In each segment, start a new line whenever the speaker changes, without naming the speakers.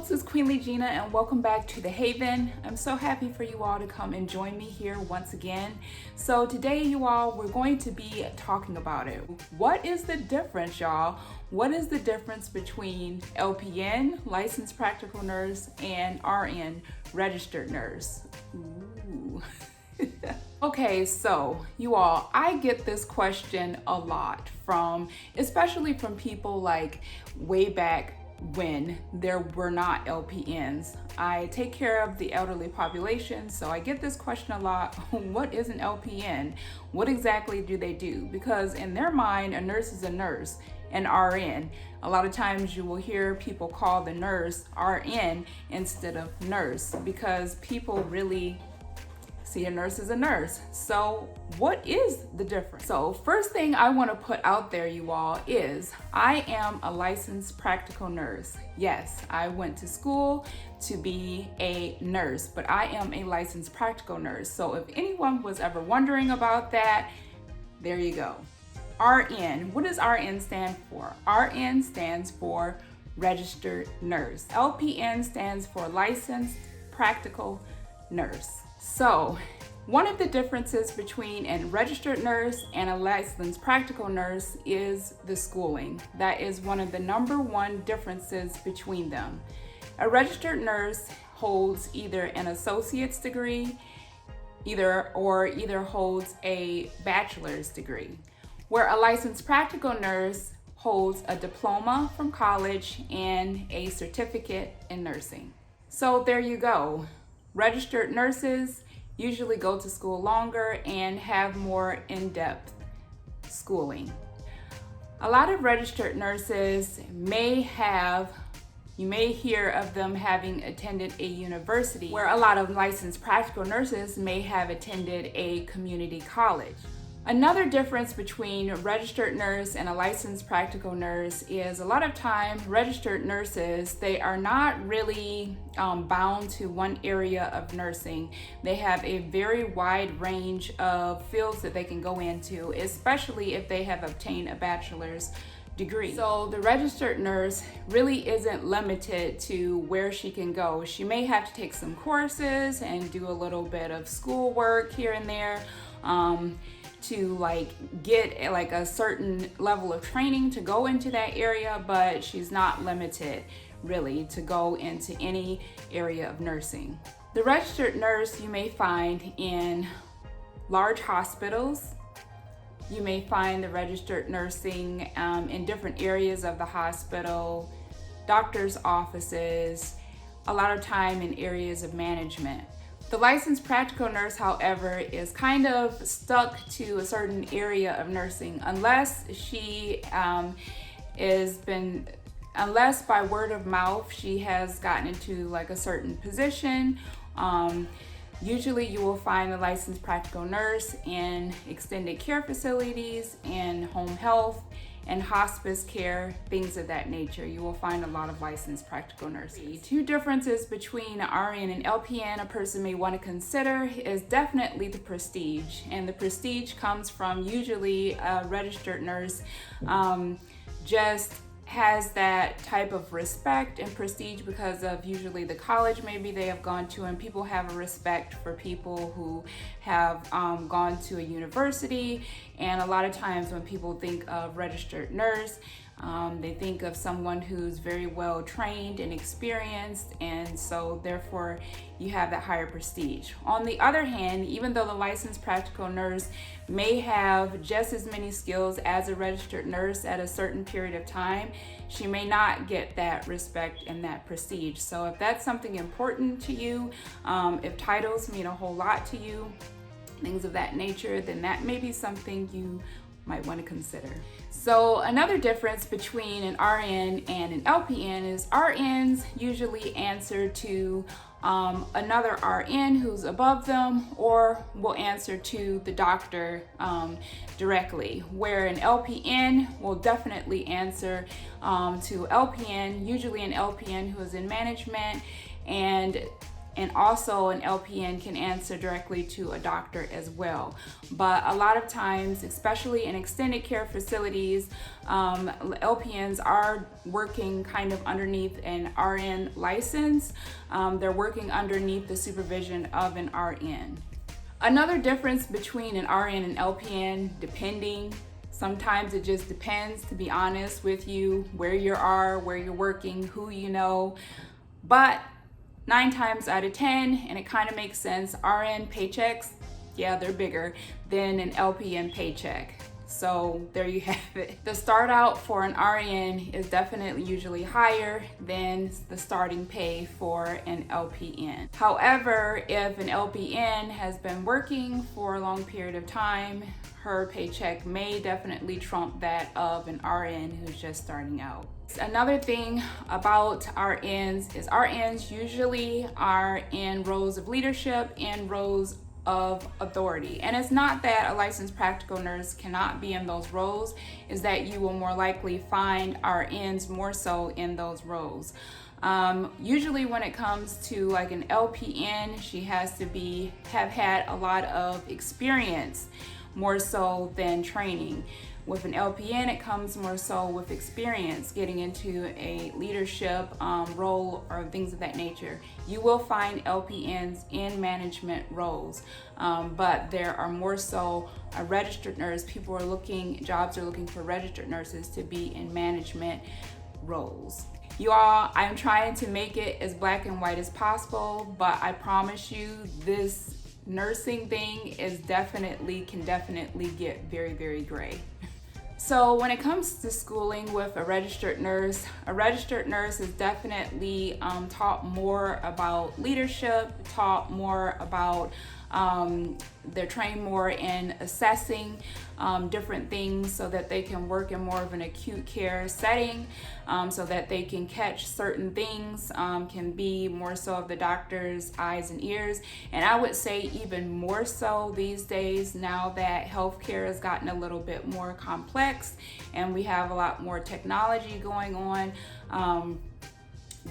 folks, it's Queen Gina and welcome back to The Haven. I'm so happy for you all to come and join me here once again. So today, you all, we're going to be talking about it. What is the difference, y'all? What is the difference between LPN, licensed practical nurse, and RN, registered nurse? Ooh. Okay, so you all, I get this question a lot especially from people like way back when there were not LPNs. I take care of the elderly population, so I get this question a lot. What is an LPN? What exactly do they do? Because in their mind, a nurse is a nurse. An RN. A lot of times you will hear people call the nurse RN instead of nurse because people really see a nurse as a nurse. So what is the difference? So first thing I want to put out there, you all, is I am a licensed practical nurse. Yes, I went to school to be a nurse, but I am a licensed practical nurse. So if anyone was ever wondering about that, there you go. RN, what does RN stand for? RN stands for registered nurse. LPN stands for licensed practical nurse. So, one of the differences between a registered nurse and a licensed practical nurse is the schooling. That is one of the number one differences between them. A registered nurse holds either an associate's degree, either holds a bachelor's degree, where a licensed practical nurse holds a diploma from college and a certificate in nursing. So there you go. Registered nurses usually go to school longer and have more in-depth schooling. A lot of registered nurses you may hear of them having attended a university, where a lot of licensed practical nurses may have attended a community college. Another difference between a registered nurse and a licensed practical nurse is a lot of time registered nurses, they are not really bound to one area of nursing. They have a very wide range of fields that they can go into, especially if they have obtained a bachelor's degree. So the registered nurse really isn't limited to where she can go. She may have to take some courses and do a little bit of schoolwork here and there, to get a certain level of training to go into that area, but she's not limited really to go into any area of nursing. The registered nurse you may find in large hospitals. You may find the registered nursing in different areas of the hospital, doctor's offices, a lot of time in areas of management. The licensed practical nurse, however, is kind of stuck to a certain area of nursing unless unless by word of mouth she has gotten into a certain position. Usually you will find a licensed practical nurse in extended care facilities and home health and hospice care, things of that nature. You will find a lot of licensed practical nurses. Two differences between RN and LPN a person may want to consider is definitely the prestige. And the prestige comes from usually a registered nurse just has that type of respect and prestige because of usually the college maybe they have gone to, and people have a respect for people who have gone to a university. And a lot of times when people think of registered nurse, they think of someone who's very well trained and experienced, and so therefore you have that higher prestige. On the other hand, even though the licensed practical nurse may have just as many skills as a registered nurse at a certain period of time, she may not get that respect and that prestige. So if that's something important to you, if titles mean a whole lot to you, things of that nature, then that may be something you might want to consider. So another difference between an RN and an LPN is RNs usually answer to another RN who's above them, or will answer to the doctor directly, where an LPN will definitely answer to LPN, usually an LPN who is in management, and And also an LPN can answer directly to a doctor as well. But a lot of times, especially in extended care facilities, LPNs are working kind of underneath an RN license. They're working underneath the supervision of an RN. Another difference between an RN and LPN, sometimes it just depends, to be honest with you, where you are, where you're working, who you know. But 9 times out of 10, and it kind of makes sense, RN paychecks, yeah, they're bigger than an LPN paycheck. So there you have it. The start out for an RN is definitely usually higher than the starting pay for an LPN. However, if an LPN has been working for a long period of time, her paycheck may definitely trump that of an RN who's just starting out. Another thing about RNs is RNs usually are in roles of leadership and roles of authority. And it's not that a licensed practical nurse cannot be in those roles, is that you will more likely find RNs more so in those roles. Usually when it comes to like an LPN, she has to have had a lot of experience more so than training. With an LPN, it comes more so with experience getting into a leadership role or things of that nature. You will find LPNs in management roles, but there are more so a registered nurse. Jobs are looking for registered nurses to be in management roles. You all, I'm trying to make it as black and white as possible, but I promise you this nursing thing can definitely get very, very gray. So when it comes to schooling with a registered nurse is definitely taught more about leadership, taught more about, they're trained more in assessing different things so that they can work in more of an acute care setting, so that they can catch certain things, can be more so of the doctor's eyes and ears. And I would say even more so these days, now that healthcare has gotten a little bit more complex and we have a lot more technology going on,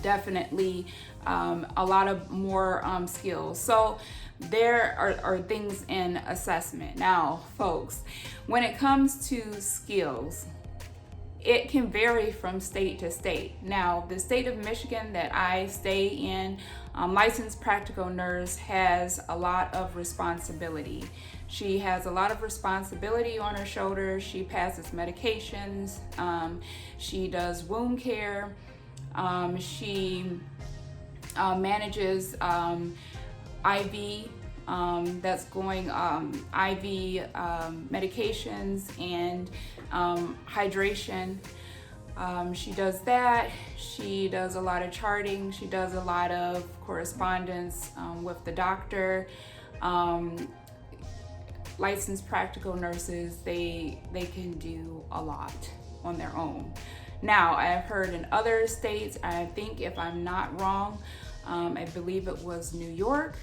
definitely a lot of more skills. So there are things in assessment. Now, folks, when it comes to skills, it can vary from state to state. Now, the state of Michigan that I stay in, licensed practical nurse has a lot of responsibility. She has a lot of responsibility on her shoulders. She passes medications. She does wound care. She manages IV, that's going IV medications and hydration. She does that. She does a lot of charting. She does a lot of correspondence with the doctor. Licensed practical nurses, they can do a lot on their own. Now, I've heard in other states, I think if I'm not wrong, I believe it was New York,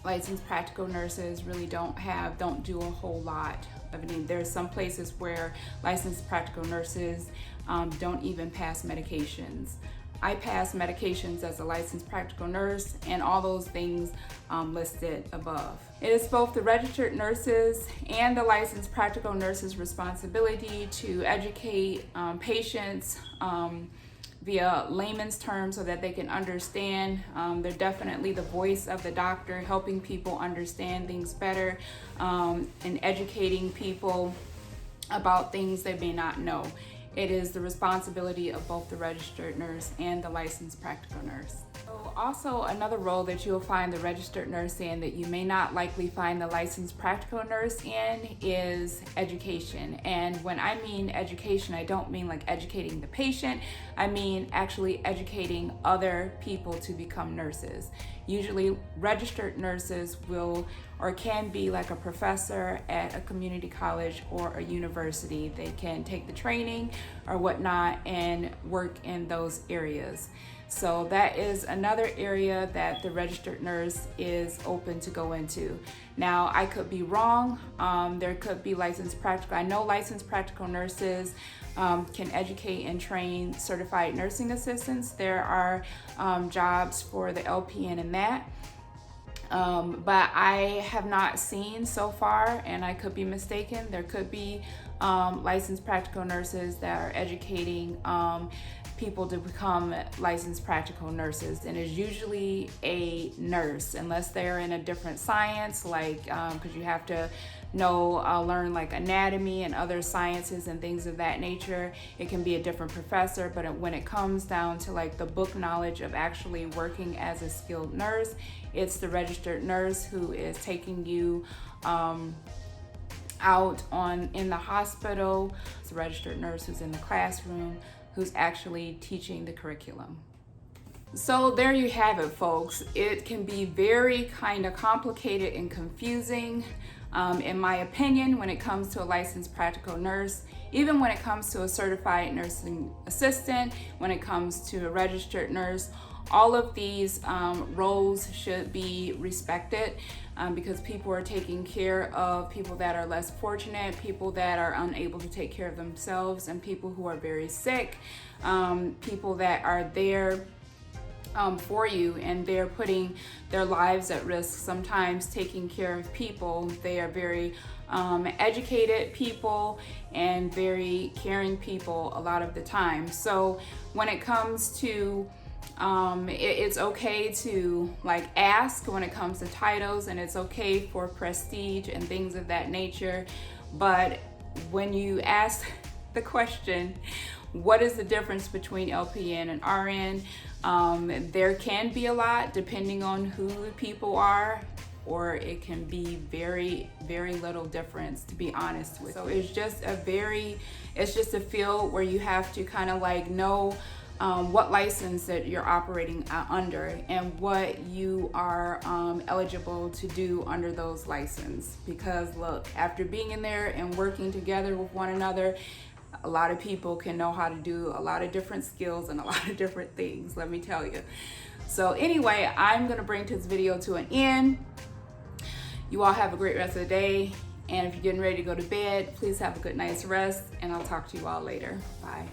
licensed practical nurses really don't do a whole lot of it. There's some places where licensed practical nurses don't even pass medications. I pass medications as a licensed practical nurse and all those things listed above. It is both the registered nurses and the licensed practical nurses' responsibility to educate patients via layman's terms so that they can understand. They're definitely the voice of the doctor, helping people understand things better and educating people about things they may not know. It is the responsibility of both the registered nurse and the licensed practical nurse. So also another role that you'll find the registered nurse in that you may not likely find the licensed practical nurse in is education. And when I mean education, I don't mean like educating the patient. I mean actually educating other people to become nurses. Usually registered nurses will or can be like a professor at a community college or a university. They can take the training or whatnot and work in those areas. So that is another area that the registered nurse is open to go into. Now, I could be wrong. There could be licensed practical. I know licensed practical nurses can educate and train certified nursing assistants. There are jobs for the LPN and that. But I have not seen so far, and I could be mistaken. There could be licensed practical nurses that are educating people to become licensed practical nurses, and it's usually a nurse, unless they're in a different science, like because you have to learn like anatomy and other sciences and things of that nature. It can be a different professor, but when it comes down to like the book knowledge of actually working as a skilled nurse, it's the registered nurse who is taking you out in the hospital. It's the registered nurse who's in the classroom, who's actually teaching the curriculum. So there you have it, folks. It can be very kind of complicated and confusing, in my opinion, when it comes to a licensed practical nurse, even when it comes to a certified nursing assistant, when it comes to a registered nurse. All of these roles should be respected because people are taking care of people that are less fortunate, people that are unable to take care of themselves, and people who are very sick, people that are there for you, and they're putting their lives at risk sometimes taking care of people. They are very educated people and very caring people a lot of the time. So when it comes to it's okay to like ask when it comes to titles, and it's okay for prestige and things of that nature. But when you ask the question, what is the difference between LPN and RN? There can be a lot depending on who the people are, or it can be very, very little difference, to be honest with you. So it's just a field where you have to kind of like know what license that you're operating under and what you are eligible to do under those licenses. Because look, after being in there and working together with one another, a lot of people can know how to do a lot of different skills and a lot of different things, let me tell you. So anyway, I'm gonna bring this video to an end. You all have a great rest of the day, and if you're getting ready to go to bed, please have a good night's rest, and I'll talk to you all later. Bye.